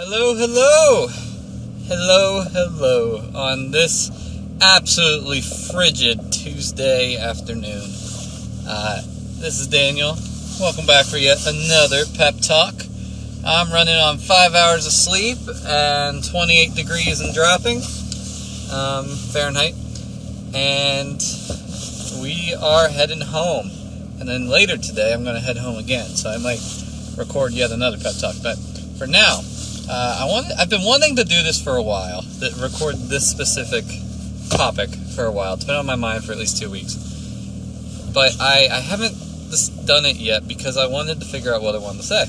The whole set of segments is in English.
Hello, hello! Hello, hello, on this absolutely frigid Tuesday afternoon. This is Daniel. Welcome back for yet another pep talk. I'm running on 5 hours of sleep and 28 degrees and dropping, Fahrenheit. And we are heading home. And then later today, I'm going to head home again, so I might record yet another pep talk. But for now, I've been wanting to do this for a while, record this specific topic for a while. It's been on my mind for at least 2 weeks. But I haven't done it yet because I wanted to figure out what I wanted to say.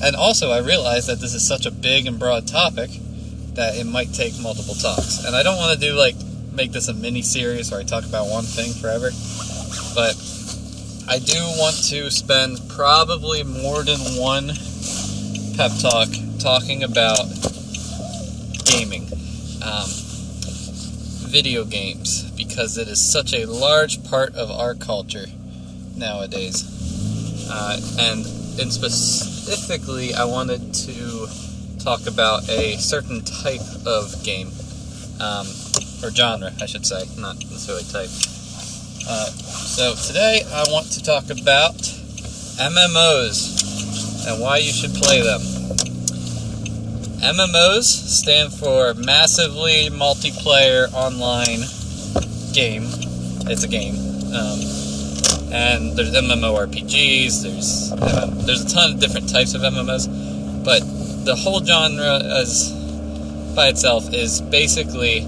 And also I realized that this is such a big and broad topic that it might take multiple talks. And I don't want to make this a mini-series where I talk about one thing forever. But I do want to spend probably more than one pep talk talking about gaming, video games, because it is such a large part of our culture nowadays. And specifically, I wanted to talk about a certain type of game, or genre, I should say, not necessarily type. So today I want to talk about MMOs and why you should play them. MMOs stand for Massively Multiplayer Online Game. It's a game. And there's MMORPGs, there's a ton of different types of MMOs, but the whole genre by itself is basically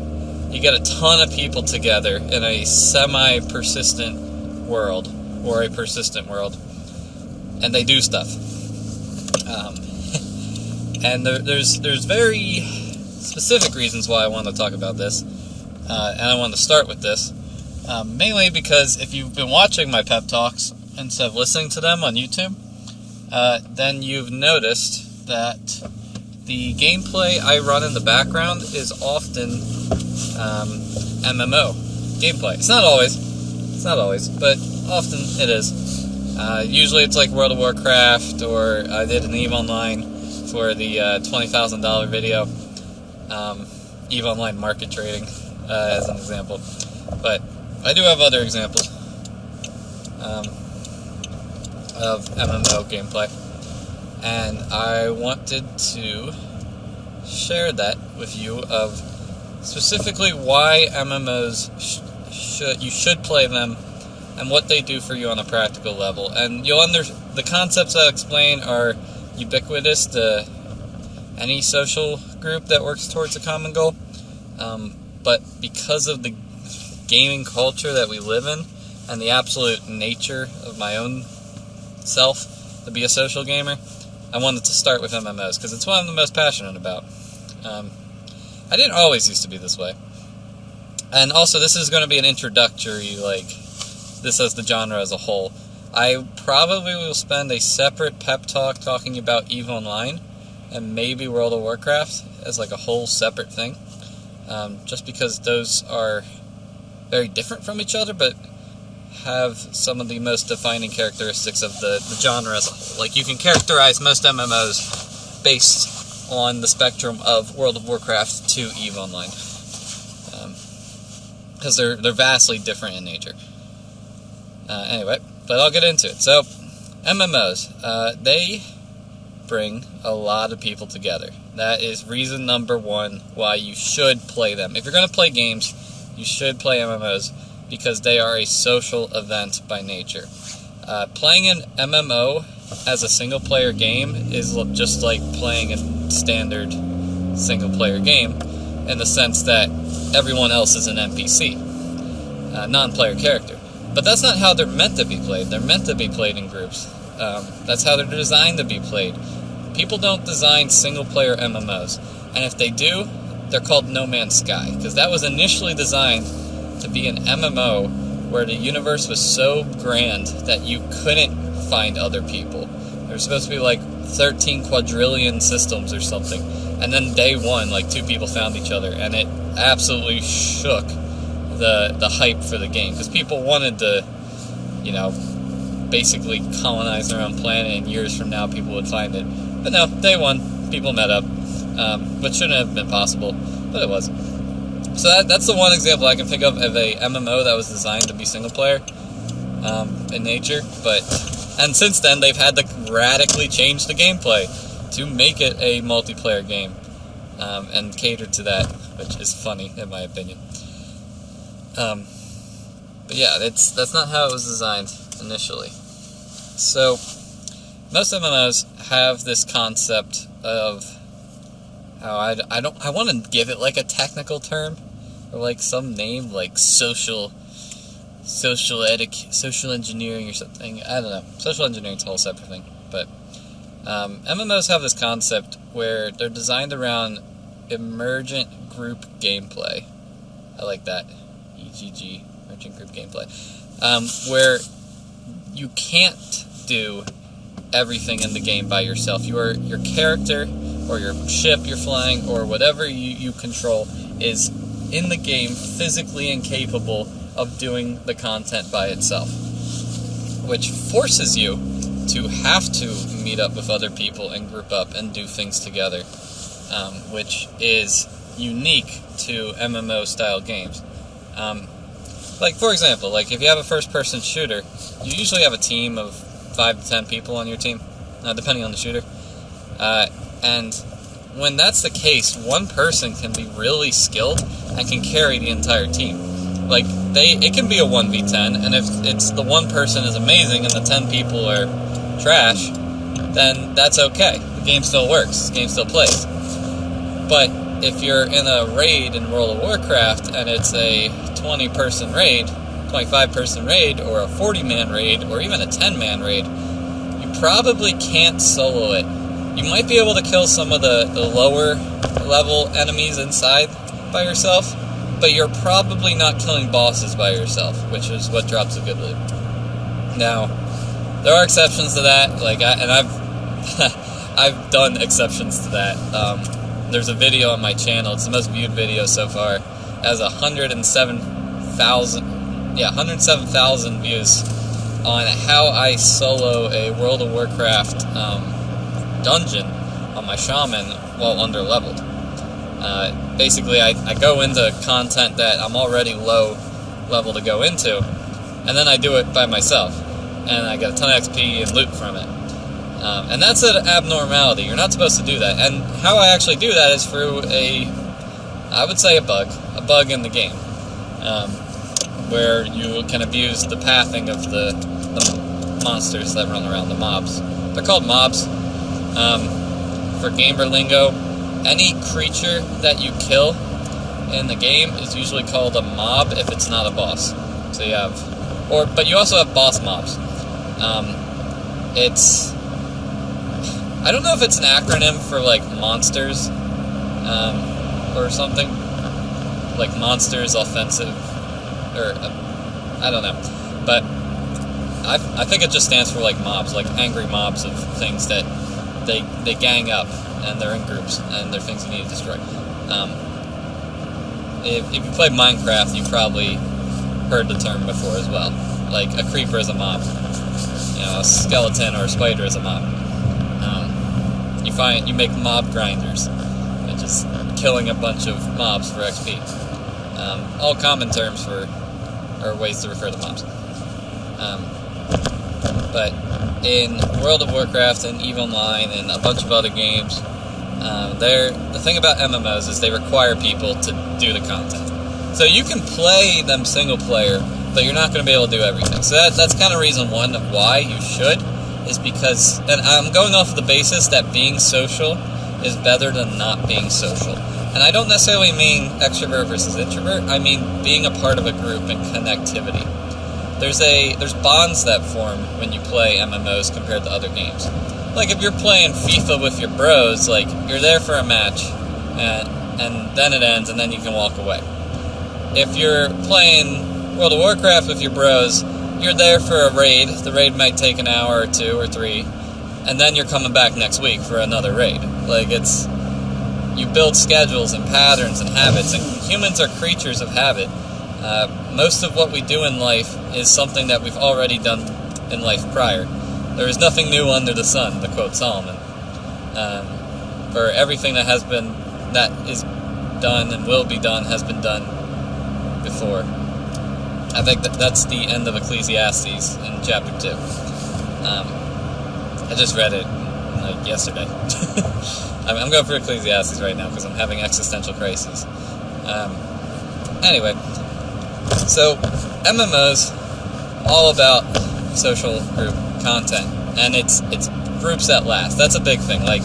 you get a ton of people together in a semi-persistent world, or a persistent world, and they do stuff. And there's very specific reasons why I want to talk about this, and I want to start with this, mainly because if you've been watching my pep talks instead of listening to them on YouTube, then you've noticed that the gameplay I run in the background is often MMO gameplay. It's not always, but often it is. Usually it's like World of Warcraft, or I did an EVE Online for the $20,000 video, EVE Online market trading, as an example. But I do have other examples of MMO gameplay, and I wanted to share that with you of specifically why MMOs you should play them and what they do for you on a practical level. And the concepts I explain are ubiquitous to any social group that works towards a common goal. But because of the gaming culture that we live in and the absolute nature of my own self to be a social gamer, I wanted to start with MMOs because it's what I'm the most passionate about. I didn't always used to be this way. And also, this is going to be an introductory, this as the genre as a whole. I probably will spend a separate pep talk talking about EVE Online and maybe World of Warcraft as a whole separate thing. Just because those are very different from each other, but have some of the most defining characteristics of the genre as a whole. You can characterize most MMOs based on the spectrum of World of Warcraft to EVE Online, because they're vastly different in nature. Anyway, but I'll get into it. So, MMOs, they bring a lot of people together. That is reason number one why you should play them. If you're going to play games, you should play MMOs because they are a social event by nature. Playing an MMO as a single-player game is just like playing a standard single-player game in the sense that everyone else is an NPC, non-player character. But that's not how they're meant to be played. They're meant to be played in groups. That's how they're designed to be played. People don't design single-player MMOs. And if they do, they're called No Man's Sky. Because that was initially designed to be an MMO where the universe was so grand that you couldn't find other people. There was supposed to be 13 quadrillion systems or something. And then day one, 2 people found each other. And it absolutely shook the hype for the game, because people wanted to, basically colonize their own planet, and years from now people would find it But no, day one, people met up, which shouldn't have been possible, but it was. So that's the one example I can think of a MMO that was designed to be single player in nature. And since then, they've had to radically change the gameplay to make it a multiplayer game and cater to that, which is funny in my opinion. But yeah, that's not how it was designed initially. So most MMOs have this concept of how I want to give it like a technical term or like some name like social engineering or something. I don't know. Social engineering is a whole separate thing. But MMOs have this concept where they're designed around emergent group gameplay. I like that. EGG, emergent group gameplay. Where you can't do everything in the game by yourself. Your character or your ship you're flying or whatever you control is in the game physically incapable of doing the content by itself, which forces you to have to meet up with other people and group up and do things together, which is unique to MMO style games. Like for example, like if you have a first-person shooter, you usually have a team of 5 to 10 people on your team, depending on the shooter. And when that's the case, one person can be really skilled and can carry the entire team. Like it can be a 1v10, and if it's the one person is amazing and the 10 people are trash, then that's okay. The game still works. The game still plays. But if you're in a raid in World of Warcraft and it's a 20-person raid, 25-person raid, or a 40-man raid, or even a 10-man raid, you probably can't solo it. You might be able to kill some of the lower level enemies inside by yourself, but you're probably not killing bosses by yourself, which is what drops a good loot. Now, there are exceptions to that, I've done exceptions to that. There's a video on my channel, it's the most viewed video so far, it has 107,000 views on how I solo a World of Warcraft dungeon on my shaman while under-leveled. Basically, I go into content that I'm already low level to go into, and then I do it by myself, and I get a ton of XP and loot from it. And that's an abnormality. You're not supposed to do that. And how I actually do that is through I would say a bug in the game, where you can abuse the pathing of the monsters that run around, the mobs. They're called mobs. For gamer lingo, any creature that you kill in the game is usually called a mob if it's not a boss. So you have, but you also have boss mobs. I don't know if it's an acronym for like monsters, or something, like monsters offensive, or I don't know, but I think it just stands for like mobs, like angry mobs of things that they gang up and they're in groups and they're things you need to destroy. If you play Minecraft, you probably heard the term before as well. Like a creeper is a mob, a skeleton or a spider is a mob. You make mob grinders, and just killing a bunch of mobs for XP. All common terms or ways to refer to mobs. But in World of Warcraft and EVE Online and a bunch of other games, the thing about MMOs is they require people to do the content. So you can play them single player, but you're not going to be able to do everything. So that's kind of reason one of why you should, is because, and I'm going off of the basis that being social is better than not being social. And I don't necessarily mean extrovert versus introvert, I mean being a part of a group and connectivity. There's bonds that form when you play MMOs compared to other games. Like if you're playing FIFA with your bros, like you're there for a match, and then it ends, and then you can walk away. If you're playing World of Warcraft with your bros, you're there for a raid. The raid might take an hour or 2 or 3, and then you're coming back next week for another raid. Like you build schedules and patterns and habits, and humans are creatures of habit. Most of what we do in life is something that we've already done in life prior. There is nothing new under the sun, to quote Solomon. For everything that is done and will be done has been done before. I think that's the end of Ecclesiastes in chapter 2. I just read it like yesterday. I'm going through Ecclesiastes right now because I'm having existential crises. Anyway, so MMOs, all about social group content, and it's groups that last. That's a big thing. Like,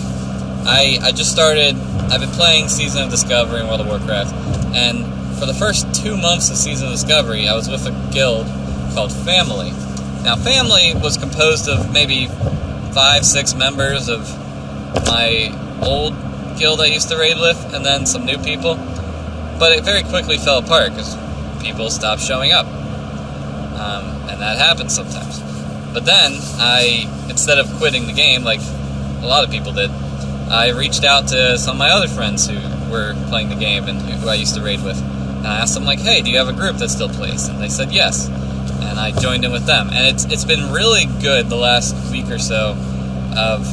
I've been playing Season of Discovery in World of Warcraft, and for the first 2 months of Season of Discovery, I was with a guild called Family. Now, Family was composed of maybe 5-6 members of my old guild I used to raid with, and then some new people. But it very quickly fell apart because people stopped showing up. And that happens sometimes. But then, instead of quitting the game like a lot of people did, I reached out to some of my other friends who were playing the game and who I used to raid with. And I asked them, like, hey, do you have a group that still plays? And they said yes. And I joined in with them. And it's been really good the last week or so of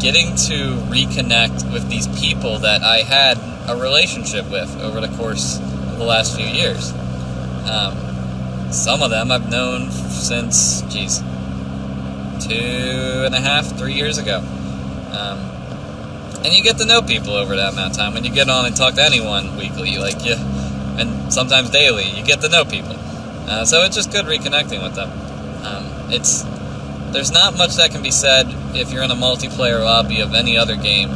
getting to reconnect with these people that I had a relationship with over the course of the last few years. Some of them I've known since, 2.5, 3 years ago. And you get to know people over that amount of time. When you get on and talk to anyone weekly, and sometimes daily, you get to know people. So it's just good reconnecting with them. There's not much that can be said if you're in a multiplayer lobby of any other game.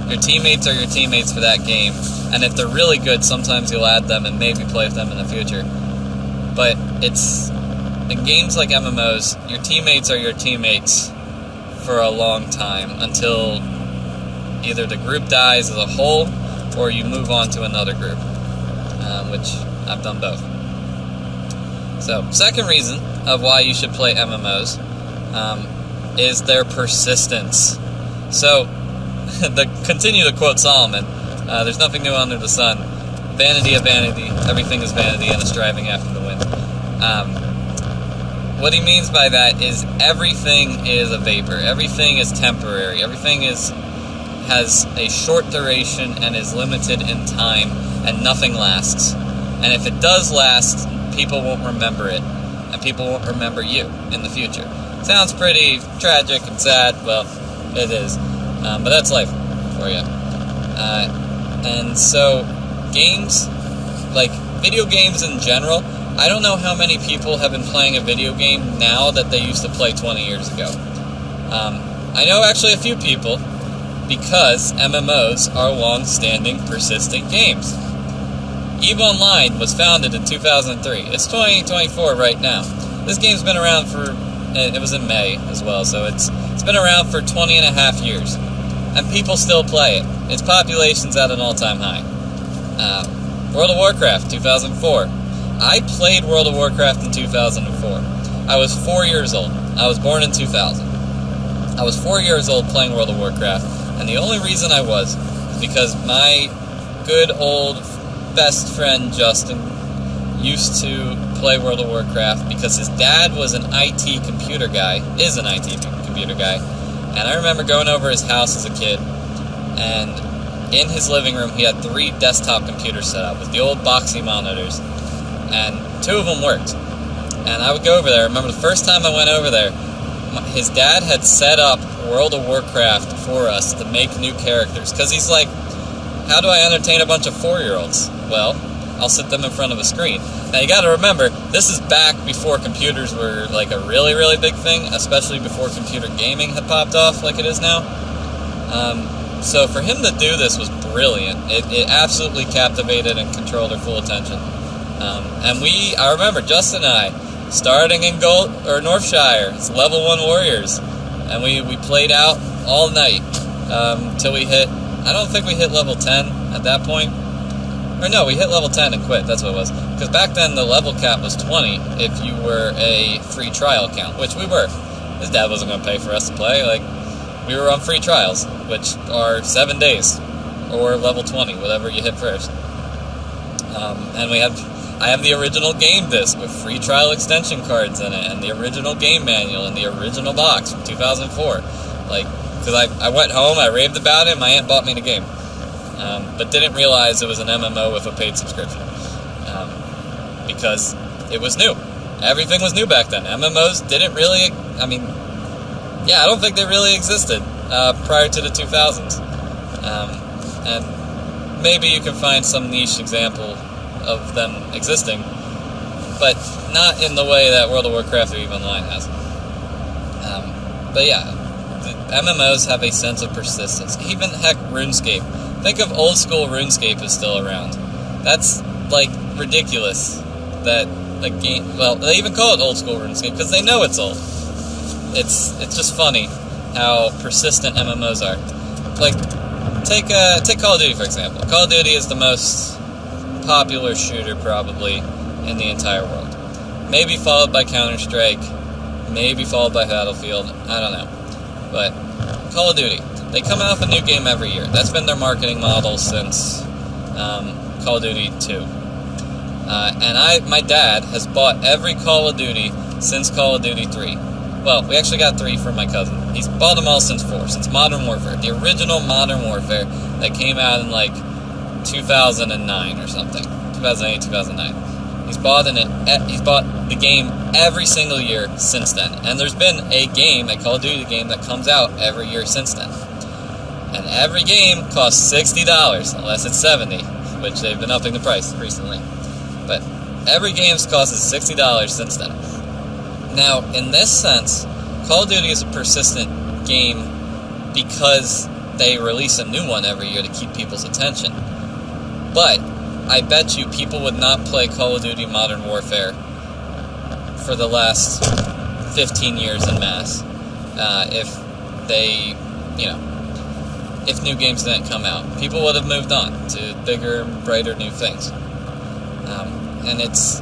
Your teammates are your teammates for that game, and if they're really good, sometimes you'll add them and maybe play with them in the future. But in games like MMOs, your teammates are your teammates for a long time until either the group dies as a whole or you move on to another group, which I've done both. So, second reason of why you should play MMOs is their persistence. So, continue to quote Solomon, there's nothing new under the sun. Vanity of vanity, everything is vanity and a striving after the wind. What he means by that is everything is a vapor. Everything is temporary. Everything has a short duration and is limited in time, and nothing lasts. And if it does last, people won't remember it, and people won't remember you in the future. Sounds pretty tragic and sad. Well, it is. But that's life for you. And so, games, like video games in general, I don't know how many people have been playing a video game now that they used to play 20 years ago. I know actually a few people, because MMOs are long-standing, persistent games. EVE Online was founded in 2003. It's 2024 right now. This game's been around it was in May as well, so it's been around for 20 and a half years. And people still play it. Its population's at an all-time high. World of Warcraft, 2004. I played World of Warcraft in 2004. I was 4 years old. I was born in 2000. I was 4 years old playing World of Warcraft, and the only reason I was because my good old best friend Justin used to play World of Warcraft because his dad was an IT computer guy, is an IT computer guy, and I remember going over his house as a kid, and in his living room he had 3 desktop computers set up with the old boxy monitors, and 2 of them worked. And I would go over there. I remember the first time I went over there, his dad had set up World of Warcraft for us to make new characters, because he's like, how do I entertain a bunch of 4-year-olds? Well, I'll sit them in front of a screen. Now you gotta remember, this is back before computers were like a really, really big thing, especially before computer gaming had popped off like it is now. So for him to do this was brilliant. It absolutely captivated and controlled our full attention. And I remember Justin and I, starting in Northshire, it's level 1 warriors, and we played out all night till we hit, I don't think we hit level 10 at that point. Or no, we hit level 10 and quit, that's what it was. Because back then the level cap was 20 if you were a free trial account, which we were. His dad wasn't going to pay for us to play, we were on free trials, which are 7 days, or level 20, whatever you hit first. And I have the original game disc with free trial extension cards in it, and the original game manual, and the original box from 2004. because I went home, I raved about it, and my aunt bought me the game. But didn't realize it was an MMO with a paid subscription. Because it was new. Everything was new back then. MMOs didn't really, I don't think they really existed prior to the 2000s. And maybe you can find some niche example of them existing, but not in the way that World of Warcraft or EVE Online has. But yeah, the MMOs have a sense of persistence. Even, heck, RuneScape. Think of old school RuneScape is still around. That's, ridiculous that a game... Well, they even call it old school RuneScape because they know it's old. It's just funny how persistent MMOs are. Take Call of Duty, for example. Call of Duty is the most popular shooter, probably, in the entire world. Maybe followed by Counter-Strike, maybe followed by Battlefield, I don't know. But Call of Duty, they come out with a new game every year. That's been their marketing model since Call of Duty 2. And my dad has bought every Call of Duty since Call of Duty 3. Well, we actually got 3 from my cousin. He's bought them all since 4, since Modern Warfare. The original Modern Warfare that came out in, 2009 or something. 2008, 2009. He's bought the game every single year since then. And there's been a Call of Duty game that comes out every year since then. And every game costs $60, unless it's $70, which they've been upping the price recently. But every game's costed $60 since then. Now, in this sense, Call of Duty is a persistent game because they release a new one every year to keep people's attention. But I bet you people would not play Call of Duty Modern Warfare for the last 15 years en masse if if new games didn't come out. People would have moved on to bigger, brighter new things. And it's,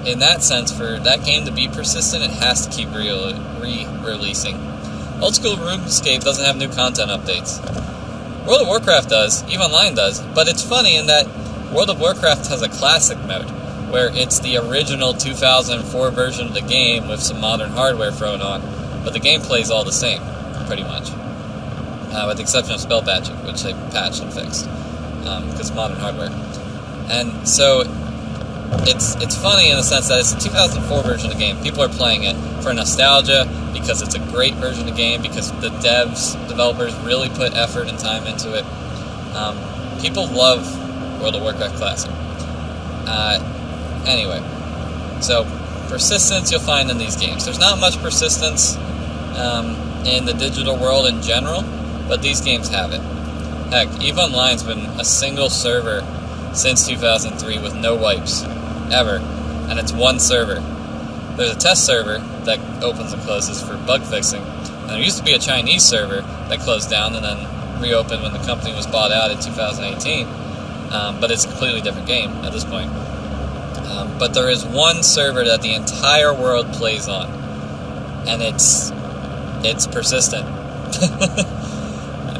in that sense, for that game to be persistent, it has to keep re-releasing. Old school RuneScape doesn't have new content updates. World of Warcraft does, EVE Online does, but it's funny in that World of Warcraft has a classic mode, where it's the original 2004 version of the game with some modern hardware thrown on, but the gameplay is all the same, pretty much. With the exception of spell patching, which they patched and fixed, because it's modern hardware. And so, it's funny in the sense that it's the 2004 version of the game. People are playing it for nostalgia, because it's a great version of the game, because the developers really put effort and time into it. People love World of Warcraft Classic. Anyway, so persistence you'll find in these games. There's not much persistence in the digital world in general, but these games have it. Heck, EVE Online's been a single server since 2003 with no wipes, ever, and it's one server. There's a test server that opens and closes for bug fixing, and there used to be a Chinese server that closed down and then reopened when the company was bought out in 2018, but it's a completely different game at this point. But there is one server that the entire world plays on, and it's persistent.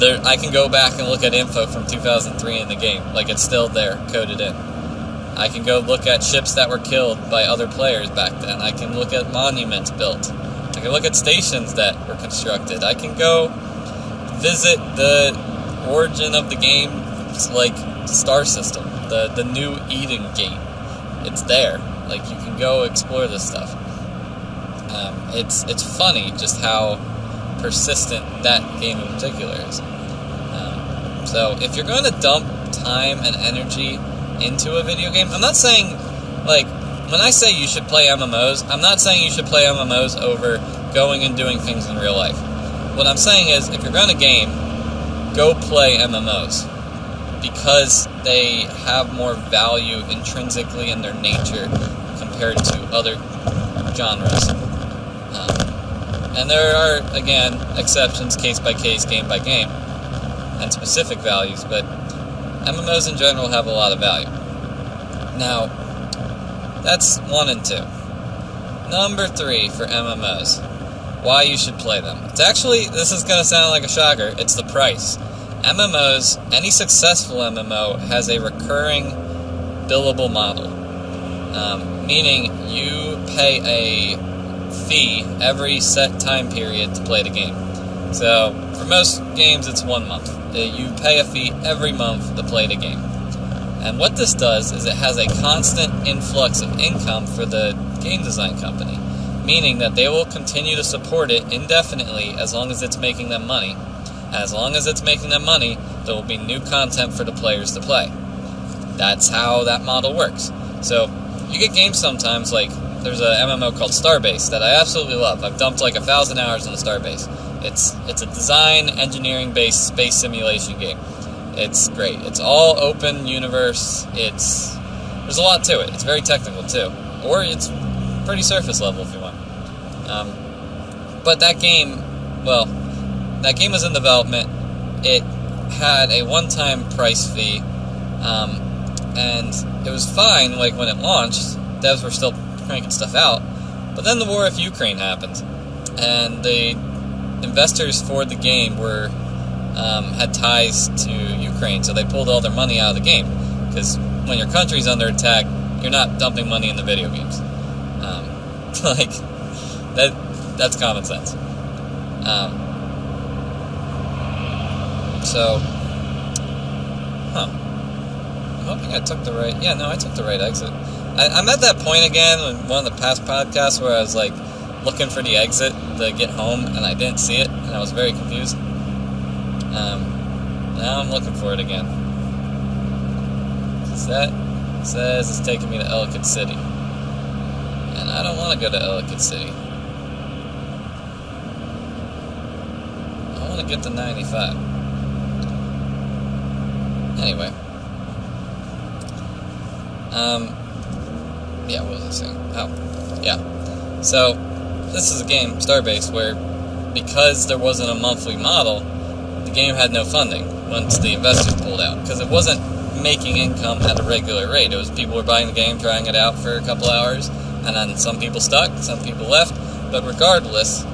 I can go back and look at info from 2003 in the game, it's still there, coded in. I can go look at ships that were killed by other players back then. I can look at monuments built. I can look at stations that were constructed. I can go visit the origin of the game's, star system, the new Eden Gate. It's there. You can go explore this stuff. It's funny just how persistent that game in particular is. So if you're going to dump time and energy into a video game, I'm not saying, when I say you should play MMOs, I'm not saying you should play MMOs over going and doing things in real life. What I'm saying is, if you're going to game, go play MMOs, because they have more value intrinsically in their nature compared to other genres. And there are, again, exceptions, case by case, game by game, and specific values, but MMOs in general have a lot of value. Now, that's 1 and 2. Number 3 for MMOs. Why you should play them. It's actually, this is going to sound like a shocker, it's the price. MMOs, any successful MMO, has a recurring billable model. Meaning you pay a fee every set time period to play the game. So, for most games, it's 1 month. You pay a fee every month to play the game. And what this does is it has a constant influx of income for the game design company, meaning that they will continue to support it indefinitely as long as it's making them money. And as long as it's making them money, there will be new content for the players to play. That's how that model works. So you get games sometimes, like there's a MMO called Starbase that I absolutely love. I've dumped like 1,000 hours in the Starbase. It's a design, engineering-based space simulation game. It's great. It's all open universe. There's a lot to it. It's very technical too, or it's pretty surface level if you want. But that game was in development. It had a one-time price fee, and it was fine. Like when it launched, devs were still cranking stuff out. But then the war of Ukraine happened, and the investors for the game had ties to Ukraine, so they pulled all their money out of the game. Because when your country's under attack, you're not dumping money in the video games. Like that's common sense. I'm hoping I took the right. Yeah, no, I took the right exit. I'm at that point again in one of the past podcasts where I was like looking for the exit to get home, and I didn't see it, and I was very confused. Now I'm looking for it again. That says it's taking me to Ellicott City, and I don't want to go to Ellicott City. I want to get to 95. Anyway. Yeah, what was I saying? Oh, yeah. So, this is a game, Starbase, where because there wasn't a monthly model, the game had no funding once the investors pulled out, because it wasn't making income at a regular rate. It was people were buying the game, trying it out for a couple hours, and then some people stuck, some people left, but regardless,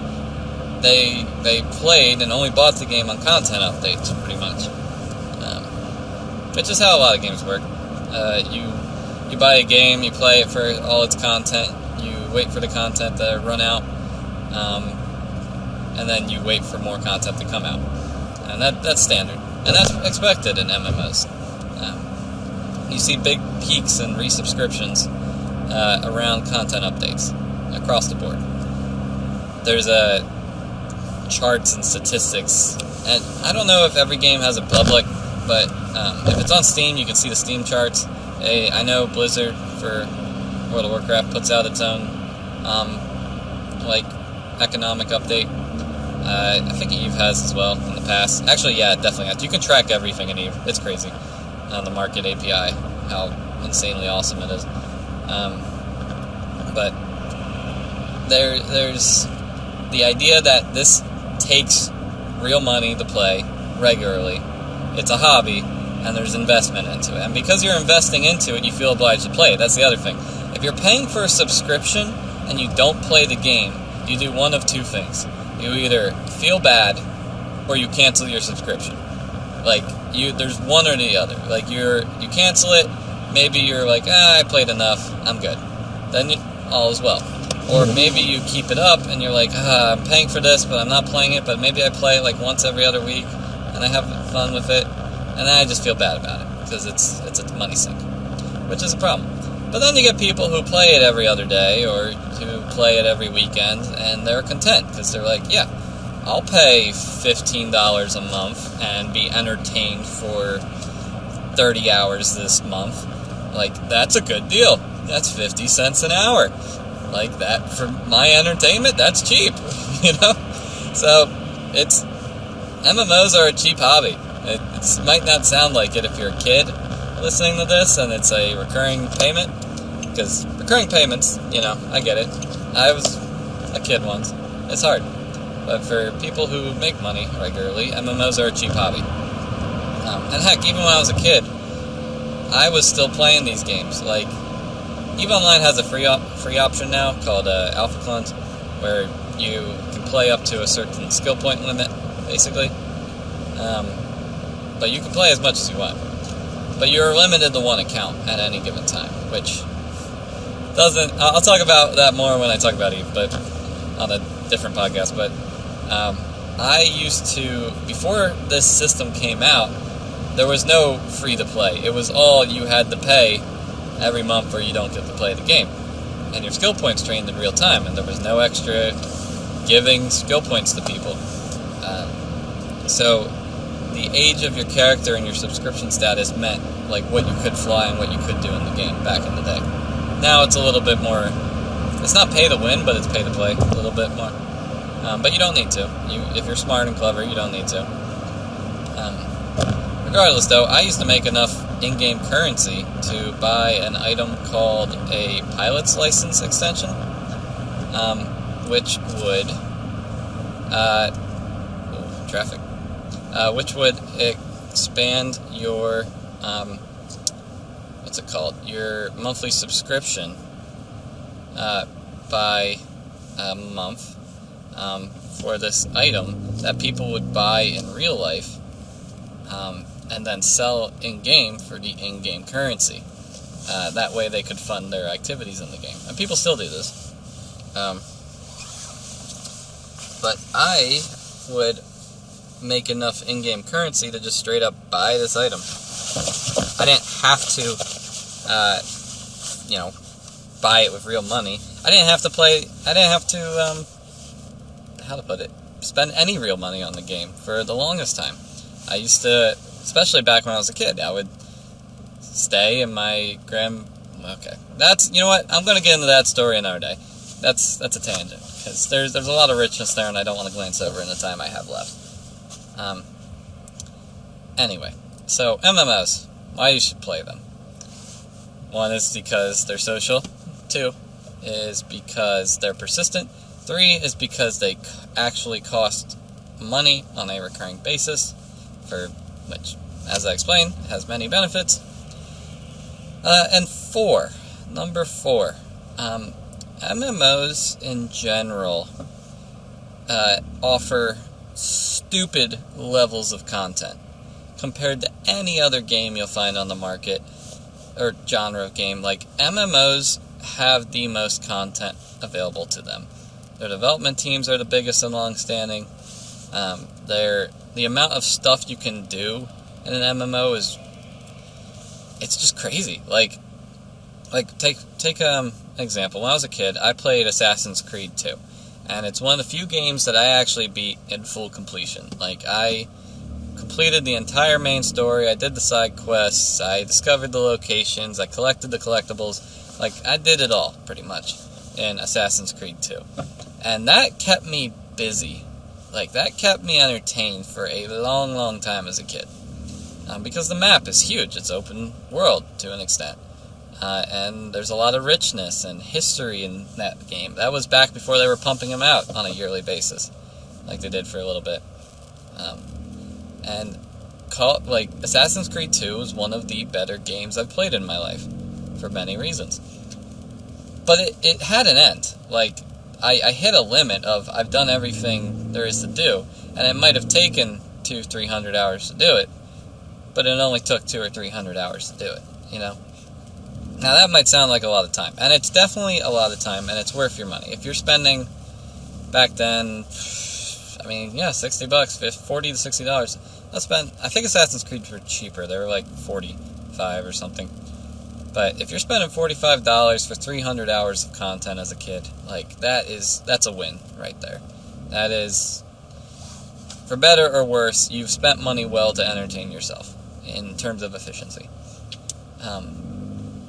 they played and only bought the game on content updates, pretty much. Which is how a lot of games work. You buy a game, you play it for all its content, you wait for the content to run out, and then you wait for more content to come out. And that's standard. And that's expected in MMOs. You see big peaks in resubscriptions around content updates across the board. There's charts and statistics, and I don't know if every game has a public, but if it's on Steam, you can see the Steam charts. I know Blizzard for World of Warcraft puts out its own economic update. I think Eve has as well in the past. Actually, yeah, it definitely has. You can track everything in Eve. It's crazy. On the Market API, how insanely awesome it is. But there's the idea that this takes real money to play regularly. It's a hobby, and there's investment into it. And because you're investing into it, you feel obliged to play it. That's the other thing. If you're paying for a subscription and you don't play the game, you do one of two things. You either feel bad or you cancel your subscription. There's one or the other. You cancel it, maybe you're like, I played enough, I'm good. Then all is well. Or maybe you keep it up and you're like, I'm paying for this, but I'm not playing it, but maybe I play it once every other week and I have fun with it, and then I just feel bad about it because it's a money sink, which is a problem. But then you get people who play it every other day or who play it every weekend, and they're content because they're like, yeah, I'll pay $15 a month and be entertained for 30 hours this month. That's a good deal. That's 50 cents an hour. That for my entertainment, that's cheap, So MMOs are a cheap hobby. It might not sound like it if you're a kid listening to this and it's a recurring payment, because recurring payments, I get it. I was a kid once. It's hard. But for people who make money regularly, MMOs are a cheap hobby. And heck, even when I was a kid, I was still playing these games. EVE Online has a free option now called Alpha Clones, where you can play up to a certain skill point limit, basically. But you can play as much as you want. But you're limited to one account at any given time, which I'll talk about that more when I talk about EVE, but on a different podcast. But I used to, before this system came out, there was no free to play. It was all you had to pay every month or you don't get to play the game. And your skill points trained in real time, and there was no extra giving skill points to people. So the age of your character and your subscription status meant like what you could fly and what you could do in the game back in the day. Now it's a little bit more, it's not pay to win, but it's pay to play a little bit more. But you don't need to. If you're smart and clever, you don't need to. Regardless, though, I used to make enough in-game currency to buy an item called a pilot's license extension, which would which would expand your what's it called? Your monthly subscription by a month for this item that people would buy in real life. And then sell in-game for the in-game currency. That way they could fund their activities in the game. And people still do this. But I would make enough in-game currency to just straight up buy this item. I didn't have to, buy it with real money. I didn't have to spend any real money on the game for the longest time. I used to, especially back when I was a kid, I would stay in my that's, you know what, I'm going to get into that story another day. That's a tangent, because there's a lot of richness there, and I don't want to glance over in the time I have left. Anyway, so MMOs, why you should play them. 1 is because they're social. 2 is because they're persistent. 3 is because they actually cost money on a recurring basis, for which, as I explained, has many benefits. And number 4, MMOs in general offer stupid levels of content compared to any other game you'll find on the market, or genre of game. Like, MMOs have the most content available to them. Their development teams are the biggest and long-standing. The amount of stuff you can do in an MMO it's just crazy. Like take example. When I was a kid, I played Assassin's Creed 2, and it's one of the few games that I actually beat in full completion. Like, I completed the entire main story, I did the side quests, I discovered the locations, I collected the collectibles. Like, I did it all, pretty much, in Assassin's Creed 2. And that kept me busy. Like, that kept me entertained for a long, long time as a kid. Because the map is huge. It's open world to an extent. And there's a lot of richness and history in that game. That was back before they were pumping them out on a yearly basis, like they did for a little bit. Assassin's Creed 2 is one of the better games I've played in my life, for many reasons. But it had an end. Like, I hit a limit of, I've done everything there is to do, and it might have taken 200-300 hours to do it, but it only took 200 or 300 hours to do it, you know? Now, that might sound like a lot of time, and it's definitely a lot of time, and it's worth your money. If you're spending, back then, $60, $40 to $60, I think Assassin's Creed were cheaper. They were like $45 or something. But if you're spending $45 for 300 hours of content as a kid, like, that's a win right there. That is, for better or worse, you've spent money well to entertain yourself in terms of efficiency.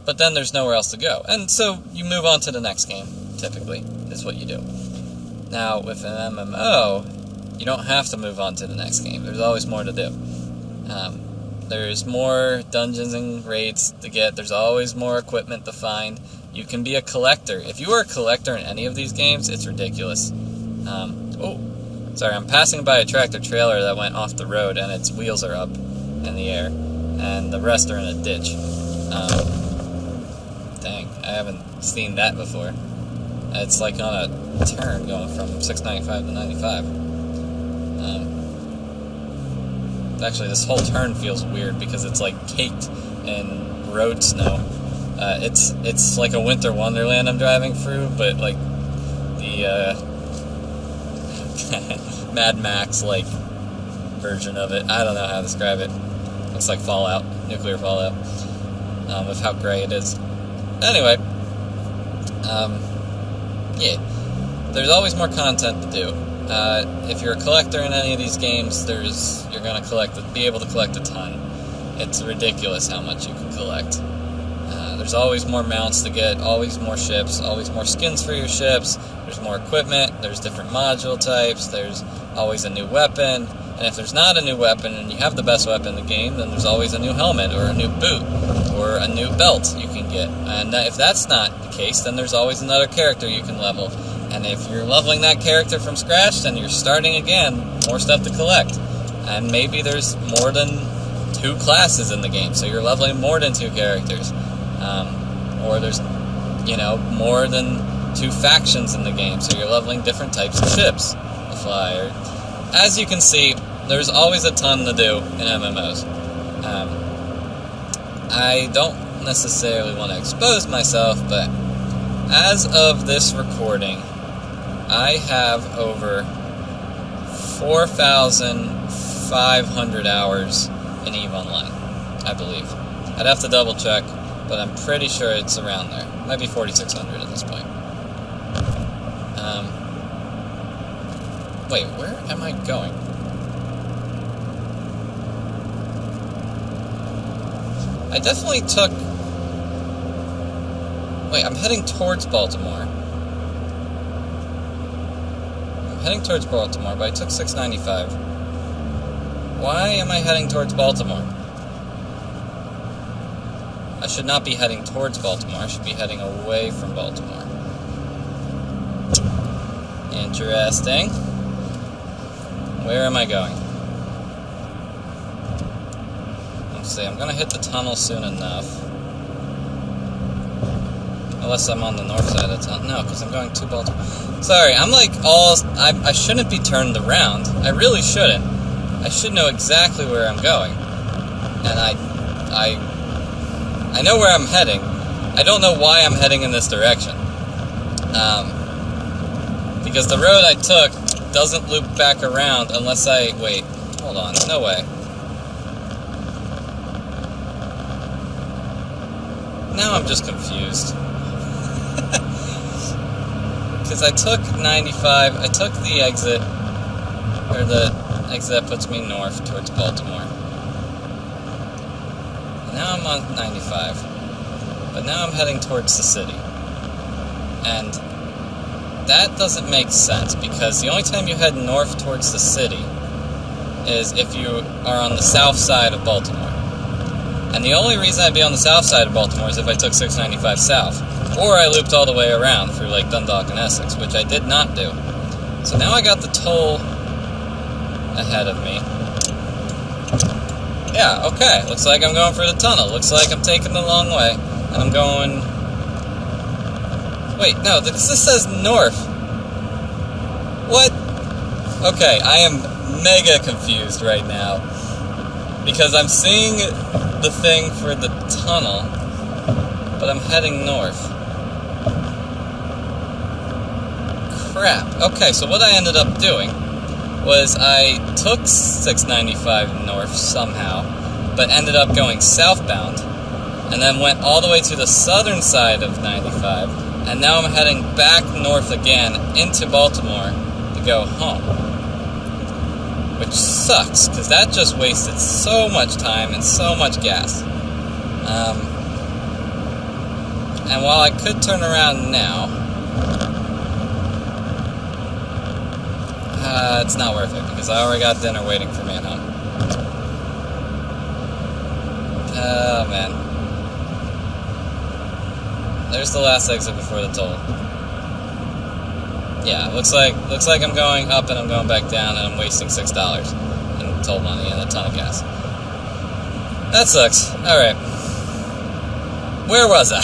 But then there's nowhere else to go. And so you move on to the next game, typically, is what you do. Now, with an MMO, you don't have to move on to the next game. There's always more to do. There's more dungeons and raids to get. There's always more equipment to find. You can be a collector. If you are a collector in any of these games, it's ridiculous. I'm passing by a tractor trailer that went off the road, and its wheels are up in the air, and the rest are in a ditch. Dang, I haven't seen that before. It's like on a turn going from 695 to 95. Actually, this whole turn feels weird because it's like caked in road snow. It's like a winter wonderland I'm driving through, but like the Mad Max-like version of it. I don't know how to describe it. Looks like Fallout, nuclear Fallout, of how gray it is. Anyway, yeah, there's always more content to do. If you're a collector in any of these games, you're gonna be able to collect a ton. It's ridiculous how much you can collect. There's always more mounts to get, always more ships, always more skins for your ships. There's more equipment. There's different module types. There's always a new weapon. And if there's not a new weapon and you have the best weapon in the game, then there's always a new helmet or a new boot or a new belt you can get. And if that's not the case, then there's always another character you can level. And if you're leveling that character from scratch, then you're starting again, more stuff to collect. And maybe there's more than 2 classes in the game, so you're leveling more than 2 characters. Or there's, more than 2 factions in the game, so you're leveling different types of ships to fly. As you can see, there's always a ton to do in MMOs. I don't necessarily want to expose myself, but as of this recording, I have over 4,500 hours in EVE Online, I believe. I'd have to double check, but I'm pretty sure it's around there. Might be 4,600 at this point. Wait, where am I going? I definitely took... Wait, I'm heading towards Baltimore. But I took 695. Why am I heading towards Baltimore? I should not be heading towards Baltimore. I should be heading away from Baltimore. Interesting. Where am I going? Let's see, I'm gonna hit the tunnel soon enough. Unless I'm on the north side of the tunnel. No, because I'm going to Baltimore. Sorry, I'm like I shouldn't be turned around. I really shouldn't. I should know exactly where I'm going. And I know where I'm heading. I don't know why I'm heading in this direction. Because the road I took doesn't loop back around unless wait, hold on, no way. Now I'm just confused. Because I took 95, I took the exit that puts me north towards Baltimore. Now I'm on 95, but now I'm heading towards the city. And that doesn't make sense, because the only time you head north towards the city is if you are on the south side of Baltimore. And the only reason I'd be on the south side of Baltimore is if I took 695 south. Or I looped all the way around through, like, Dundalk and Essex, which I did not do. So now I got the toll ahead of me. Yeah, okay. Looks like I'm going for the tunnel. Looks like I'm taking the long way. And I'm going... Wait, no, this says north. What? Okay, I am mega confused right now. Because I'm seeing the thing for the tunnel, but I'm heading north. Crap. Okay, so what I ended up doing was I took 695 north somehow, but ended up going southbound, and then went all the way to the southern side of 95, and now I'm heading back north again into Baltimore to go home. Which sucks, because that just wasted so much time and so much gas. And while I could turn around now, it's not worth it, because I already got dinner waiting for me at home. Oh, man. There's the last exit before the toll. Yeah, looks like I'm going up and I'm going back down, and I'm wasting $6 in toll money and a ton of gas. That sucks. Alright. Where was I?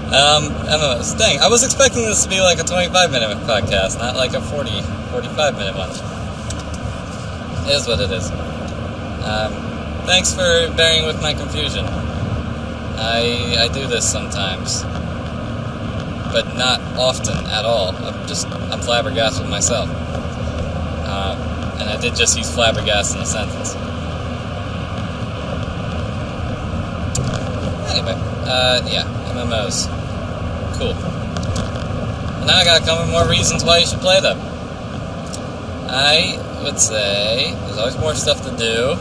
MMOs. Dang, I was expecting this to be like a 25-minute podcast, not like a 45-minute one. It is what it is. Thanks for bearing with my confusion. I do this sometimes, but not often at all. I'm flabbergasted with myself. I did just use flabbergasted in a sentence. Anyway, yeah, MMOs. Cool. And now I gotta come up with more reasons why you should play them. I would say there's always more stuff to do.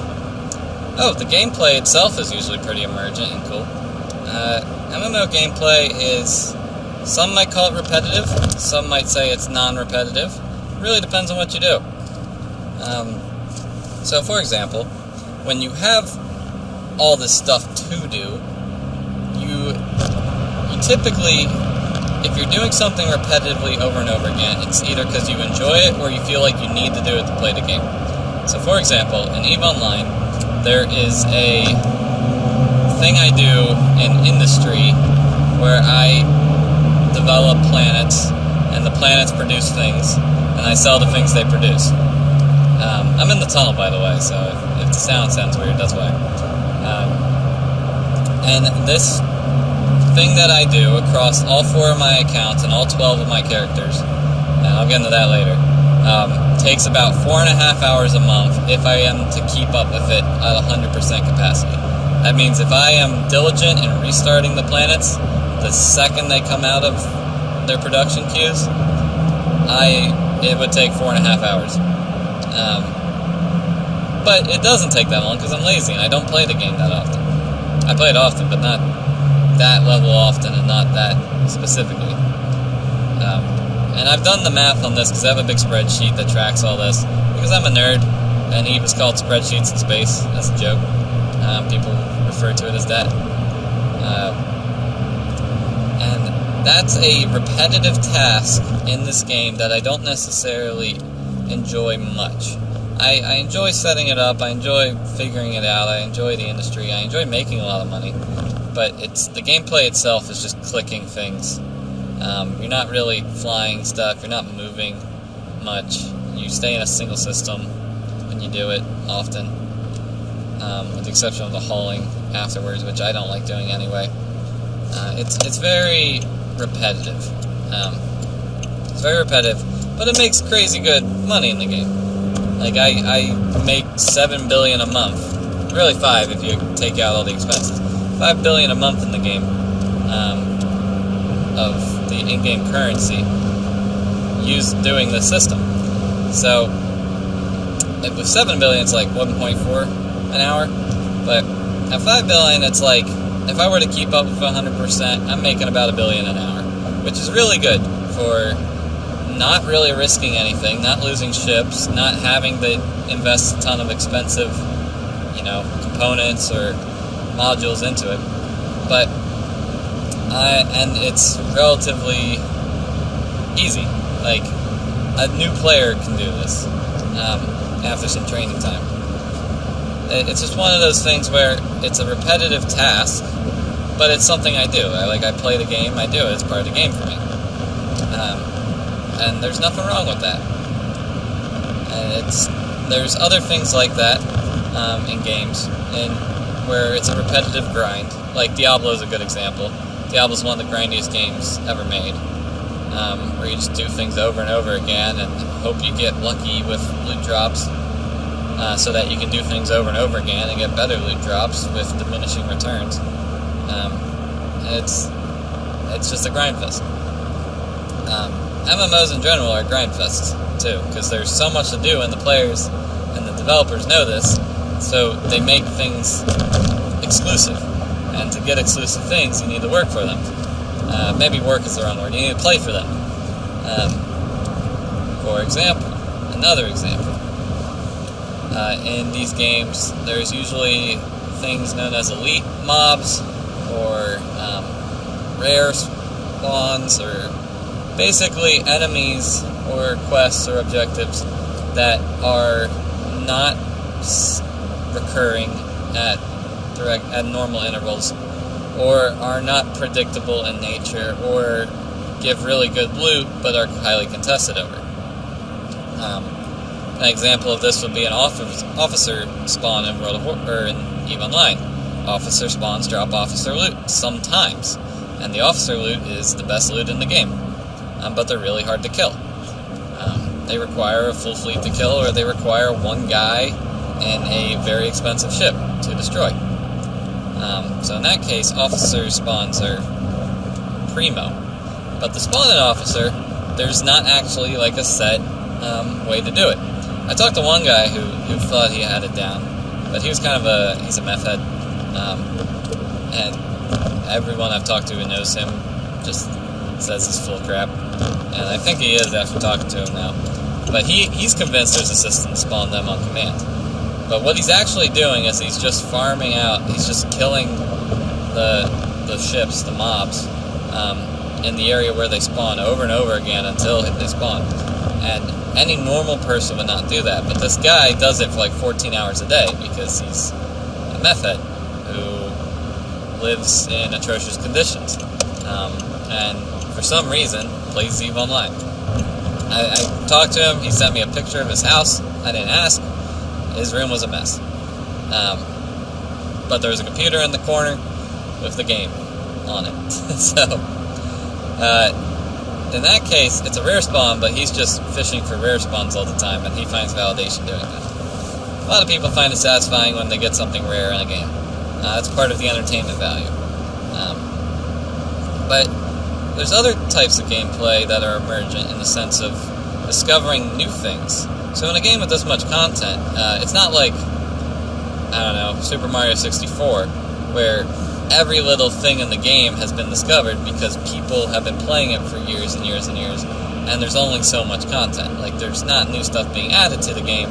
Oh, the gameplay itself is usually pretty emergent and cool. MMO gameplay is, some might call it repetitive, some might say it's non-repetitive. It really depends on what you do. So for example, when you have all this stuff to do, you typically, if you're doing something repetitively over and over again, it's either because you enjoy it or you feel like you need to do it to play the game. So for example, in EVE Online, there is a thing I do in industry where I develop planets, and the planets produce things, and I sell the things they produce. I'm in the tunnel, by the way, so if the sound sounds weird, that's why. And this thing that I do across all 4 of my accounts and all 12 of my characters, and I'll get into that later, takes about 4.5 hours a month if I am to keep up with it at 100% capacity. That means if I am diligent in restarting the planets the second they come out of their production queues, it would take 4.5 hours. But it doesn't take that long because I'm lazy and I don't play the game that often. I play it often, but not that level often and not that specifically. And I've done the math on this because I have a big spreadsheet that tracks all this. Because I'm a nerd, and EVE is called Spreadsheets in Space. That's a joke. People refer to it as that. And that's a repetitive task in this game that I don't necessarily enjoy much. I enjoy setting it up, I enjoy figuring it out, I enjoy the industry, I enjoy making a lot of money, but the gameplay itself is just clicking things. You're not really flying stuff, you're not moving much, you stay in a single system when you do it often, with the exception of the hauling afterwards, which I don't like doing anyway. It's very repetitive. It's very repetitive, but it makes crazy good money in the game. Like, I make $7 billion a month. Really 5 if you take out all the expenses. $5 billion a month in the game of the in-game currency used doing this system. So, with $7 billion, it's like 1.4 an hour. But at $5 billion, it's like, if I were to keep up with 100%, I'm making about $1 billion an hour, which is really good for not really risking anything, not losing ships, not having to invest a ton of expensive, components or modules into it. But and it's relatively easy. Like, a new player can do this after some training time. It's just one of those things where it's a repetitive task, but it's something I do. I play the game, I do it. It's part of the game for me. And there's nothing wrong with that. And there's other things like that in games, where it's a repetitive grind. Like Diablo is a good example. Diablo's one of the grindiest games ever made, where you just do things over and over again and hope you get lucky with loot drops, so that you can do things over and over again and get better loot drops with diminishing returns. It's just a grind fest. MMOs in general are grind fests too, because there's so much to do, and the players and the developers know this, so they make things exclusive. And to get exclusive things, you need to work for them. Maybe work is the wrong word. You need to play for them. For example, another example. In these games, there's usually things known as elite mobs, or rare spawns, or basically enemies or quests or objectives that are not recurring at normal intervals, or are not predictable in nature, or give really good loot but are highly contested over. An example of this would be an officer spawn in World of War, or in EVE Online. Officer spawns drop officer loot sometimes, and the officer loot is the best loot in the game, but they're really hard to kill. they require a full fleet to kill, or they require one guy and a very expensive ship to destroy. So in that case, officer spawns are primo. But the spawning officer, there's not actually like a set way to do it. I talked to one guy who thought he had it down, but he was kind of he's a meth head, and everyone I've talked to who knows him just says he's full of crap, and I think he is after talking to him now. But he's convinced there's a system to spawn them on command. But what he's actually doing is he's just farming out, he's just killing the ships, the mobs, in the area where they spawn over and over again until they spawn. And any normal person would not do that, but this guy does it for like 14 hours a day because he's a meth head who lives in atrocious conditions, and for some reason plays EVE Online. I talked to him, he sent me a picture of his house. I didn't ask. His room was a mess. But there was a computer in the corner with the game on it. So, in that case, it's a rare spawn, but he's just fishing for rare spawns all the time, and he finds validation doing that. A lot of people find it satisfying when they get something rare in a game. That's part of the entertainment value. But there's other types of gameplay that are emergent in the sense of discovering new things. So in a game with this much content, it's not like, I don't know, Super Mario 64, where every little thing in the game has been discovered because people have been playing it for years and years and years, and there's only so much content. Like, there's not new stuff being added to the game,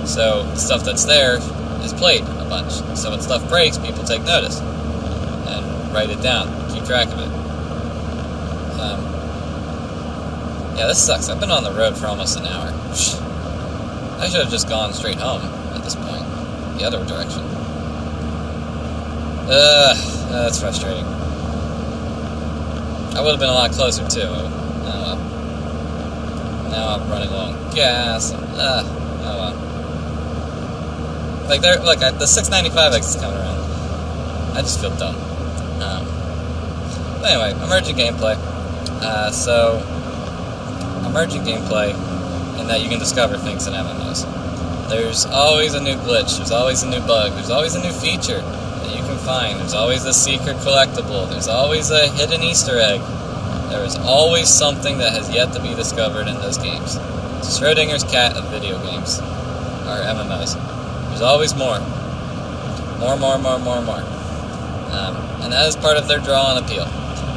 so the stuff that's there is played a bunch. So when stuff breaks, people take notice and write it down, keep track of it. Yeah, this sucks. I've been on the road for almost an hour. I should have just gone straight home at this point, the other direction. That's frustrating. I would have been a lot closer too. Now I'm running low on gas. Oh well. Like there, look, the 695 exit's coming around. I just feel dumb. But anyway, emergent gameplay. Emergent gameplay in that you can discover things in MMOs. There's always a new glitch, there's always a new bug, there's always a new feature that you can find, there's always a secret collectible, there's always a hidden Easter egg. There is always something that has yet to be discovered in those games. It's Schrodinger's cat of video games, or MMOs. There's always more. More. And that is part of their draw and appeal.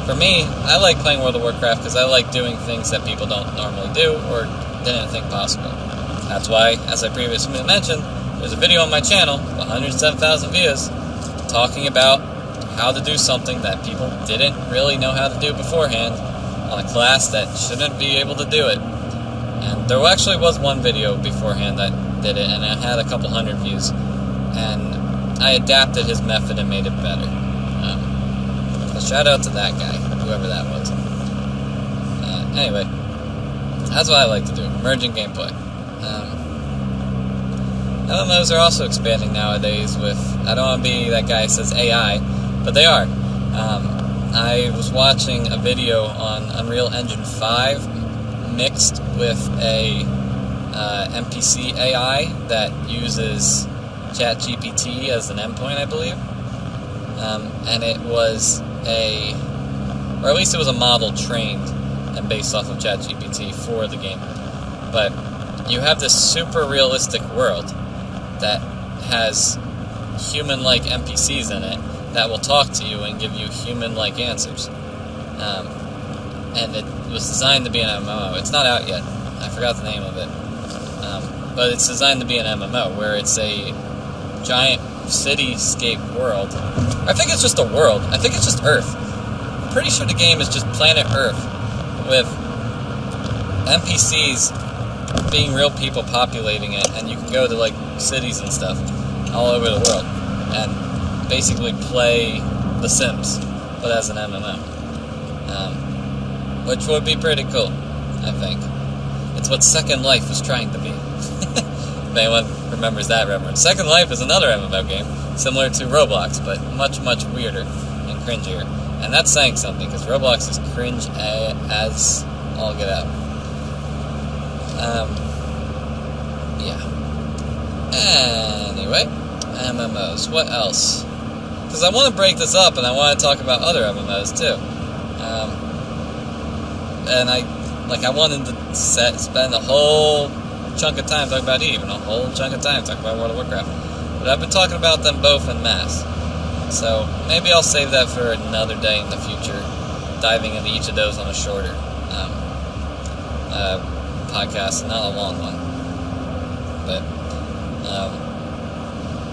For me, I like playing World of Warcraft because I like doing things that people don't normally do or didn't think possible. That's why, as I previously mentioned, there's a video on my channel, 107,000 views, talking about how to do something that people didn't really know how to do beforehand on a class that shouldn't be able to do it. And there actually was one video beforehand that did it, and it had a couple hundred views. And I adapted his method and made it better. So shout out to that guy, whoever that was. Anyway, that's what I like to do, emergent gameplay. MMOs are also expanding nowadays with, I don't want to be that guy who says AI, but they are. I was watching a video on Unreal Engine 5 mixed with a NPC AI that uses ChatGPT as an endpoint, I believe. And it was or at least it was a model trained and based off of ChatGPT for the game. But you have this super realistic world that has human-like NPCs in it that will talk to you and give you human-like answers. And it was designed to be an MMO. It's not out yet. I forgot the name of it. But it's designed to be an MMO, where it's a giant cityscape world. I think it's just a world. I think it's just Earth. I'm pretty sure the game is just planet Earth, with NPCs being real people populating it, and you can go to like cities and stuff all over the world and basically play The Sims, but as an MMO, which would be pretty cool, I think. It's what Second Life was trying to be. If anyone remembers that reference. Second Life is another MMO game, similar to Roblox, but much, much weirder and cringier. And that's saying something, because Roblox is cringe as all get out. Yeah. Anyway, MMOs. What else? Because I want to break this up, and I want to talk about other MMOs too. And I wanted to spend a whole chunk of time talking about even a whole chunk of time talking about World of Warcraft. But I've been talking about them both en masse. So maybe I'll save that for another day in the future, diving into each of those on a shorter podcast, not a long one. But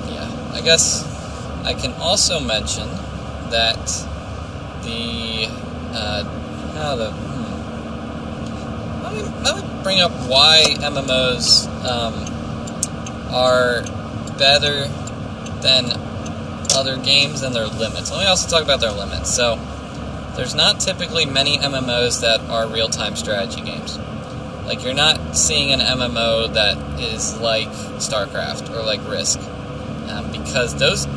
yeah, I guess I can also mention that let me bring up why MMOs are better than other games and their limits. Let me also talk about their limits. So, there's not typically many MMOs that are real-time strategy games. Like, you're not seeing an MMO that is like StarCraft or like Risk, because those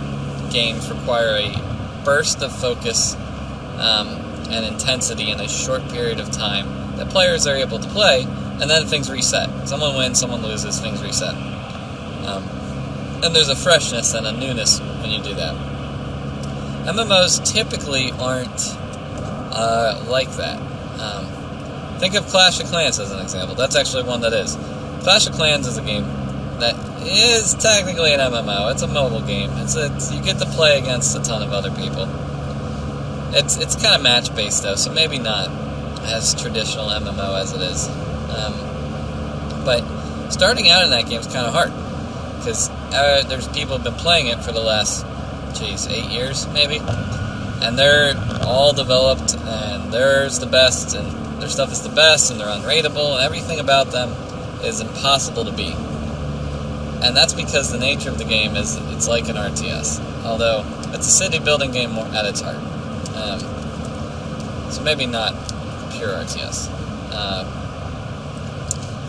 games require a burst of focus and intensity in a short period of time that players are able to play, and then things reset. Someone wins, someone loses, things reset. And there's a freshness and a newness when you do that. MMOs typically aren't like that. Think of Clash of Clans as an example. That's actually one that is. Clash of Clans is a game that is technically an MMO. It's a mobile game. You get to play against a ton of other people. It's kind of match based though, so maybe not as traditional MMO as it is. But starting out in that game is kind of hard because there's people who've been playing it for the last 8 years maybe, and they're all developed and theirs the best and their stuff is the best and they're unrateable and everything about them is impossible to beat. And that's because the nature of the game is it's like an RTS, although it's a city building game more at its heart. So maybe not pure RTS.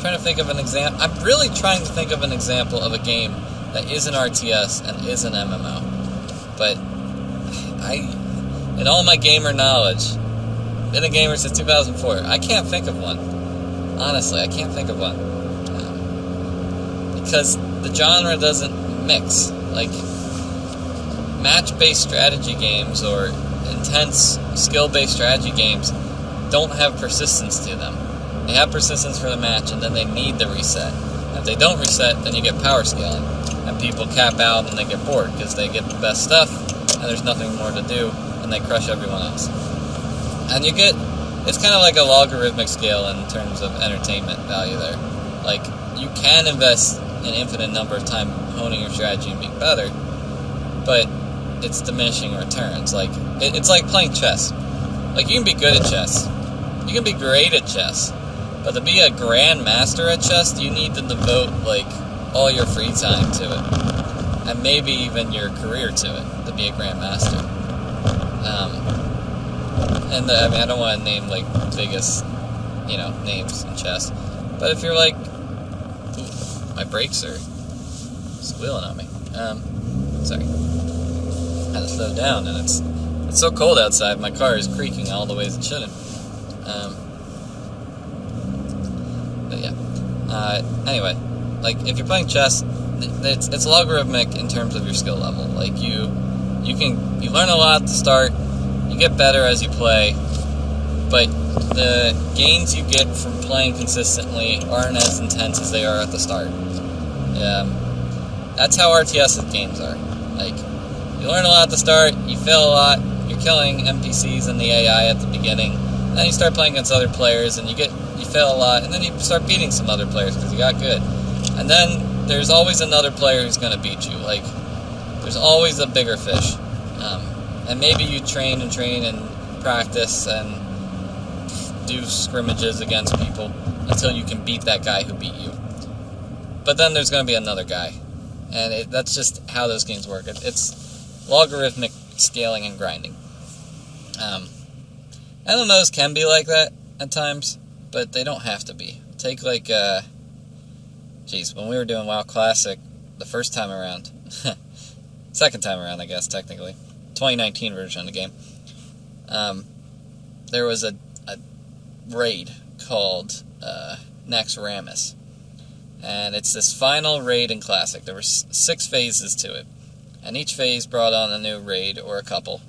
Trying to think of an example. I'm really trying to think of an example of a game that is an RTS and is an MMO. But in all my gamer knowledge, been a gamer since 2004, I can't think of one. Honestly, I can't think of one. Because the genre doesn't mix. Like, match-based strategy games or intense skill-based strategy games don't have persistence to them. They have persistence for the match, and then they need the reset. If they don't reset, then you get power scaling, and people cap out and they get bored because they get the best stuff, and there's nothing more to do, and they crush everyone else. And it's kind of like a logarithmic scale in terms of entertainment value there. Like, you can invest an infinite number of time honing your strategy and being better, but it's diminishing returns. Like, it's like playing chess. Like, you can be good at chess. You can be great at chess. But to be a grandmaster at chess, you need to devote, like, all your free time to it. And maybe even your career to it, to be a grandmaster. I don't want to name, like, biggest, names in chess. But if you're like... Ooh, my brakes are squealing on me. Sorry. I had to slow down, and it's so cold outside, my car is creaking all the ways it shouldn't. But yeah. Anyway, like, if you're playing chess, it's logarithmic in terms of your skill level. Like, you learn a lot at the start, you get better as you play, but the gains you get from playing consistently aren't as intense as they are at the start. That's how RTS games are. Like, you learn a lot at the start, you fail a lot, you're killing NPCs and the AI at the beginning, then you start playing against other players and you fail a lot, and then you start beating some other players because you got good. And then there's always another player who's going to beat you. Like, there's always a bigger fish. And maybe you train and practice and do scrimmages against people until you can beat that guy who beat you. But then there's going to be another guy. And that's just how those games work. It's logarithmic scaling and grinding. MMOs can be like that at times, but they don't have to be. Take, like, when we were doing WoW Classic the first time around, second time around, I guess, technically, 2019 version of the game, there was a raid called Naxxramas. And it's this final raid in Classic. There were 6 phases to it. And each phase brought on a new raid, or a couple.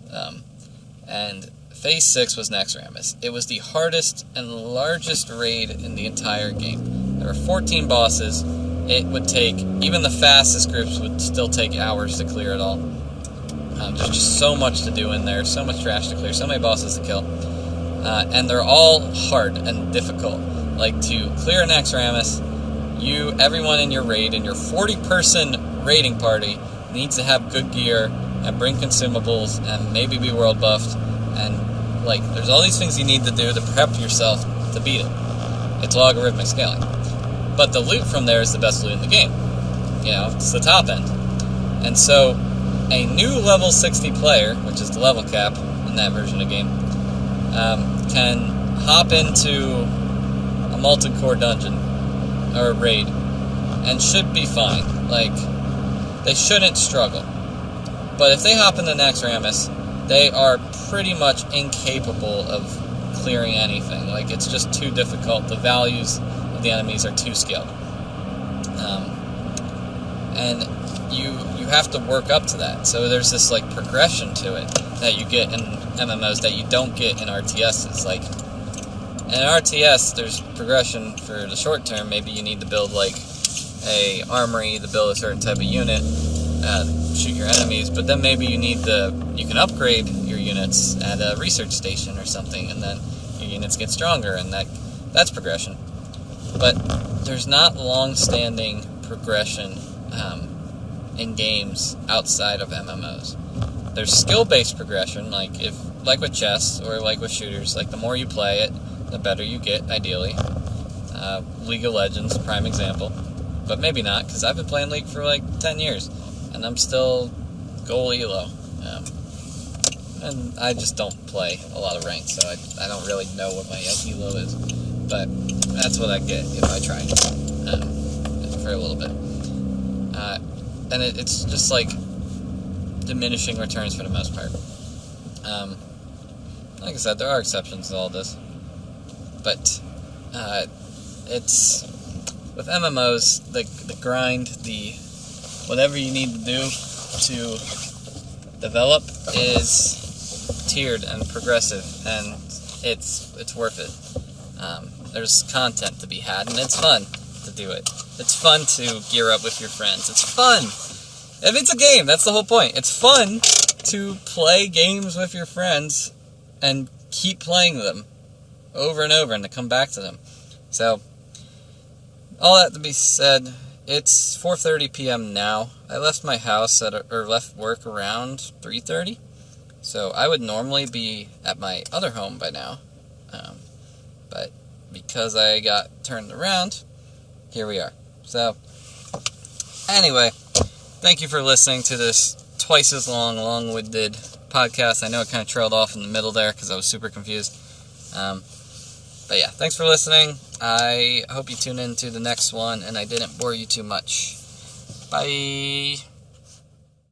And Phase 6 was Naxxramas. It was the hardest and largest raid in the entire game. There were 14 bosses. It would take, even the fastest groups would still take hours to clear it all. There's just so much to do in there, so much trash to clear, so many bosses to kill. And they're all hard and difficult. Like, to clear Naxxramas, everyone in your raid, in your 40-person raiding party, needs to have good gear and bring consumables and maybe be world buffed. And, like, there's all these things you need to do to prep yourself to beat it. It's logarithmic scaling. But the loot from there is the best loot in the game. You know, it's the top end. And so, a new level 60 player, which is the level cap in that version of the game, can hop into a molten core dungeon, or a raid, and should be fine. Like, they shouldn't struggle. But if they hop into Naxxramas, they are pretty much incapable of clearing anything. Like, it's just too difficult. The values of the enemies are too scaled. And you have to work up to that. So there's this, like, progression to it that you get in MMOs that you don't get in RTSs. Like, in RTS, there's progression for the short term. Maybe you need to build, like, a armory to build a certain type of unit, shoot your enemies, but then maybe you can upgrade your units at a research station or something, and then your units get stronger, and that's progression. But there's not long-standing progression in games outside of MMOs. There's skill-based progression, like with chess or like with shooters. Like, the more you play it, the better you get, ideally. League of Legends, prime example. But maybe not, because I've been playing League for like 10 years, and I'm still goal elo. And I just don't play a lot of ranked, so I don't really know what my elo is. But that's what I get if I try for a little bit. And it's just like diminishing returns for the most part. Like I said, there are exceptions to all this. But it's... with MMOs, the grind, whatever you need to do to develop is tiered and progressive, and it's worth it. There's content to be had, and it's fun to do it. It's fun to gear up with your friends. It's fun! If it's a game, that's the whole point. It's fun to play games with your friends and keep playing them over and over and to come back to them. So, all that to be said, it's 4:30 p.m. now. I left my house left work around 3:30, so I would normally be at my other home by now. But because I got turned around, here we are. So, anyway, thank you for listening to this twice as long-winded podcast. I know it kind of trailed off in the middle there because I was super confused. But yeah, thanks for listening. I hope you tune in to the next one and I didn't bore you too much. Bye!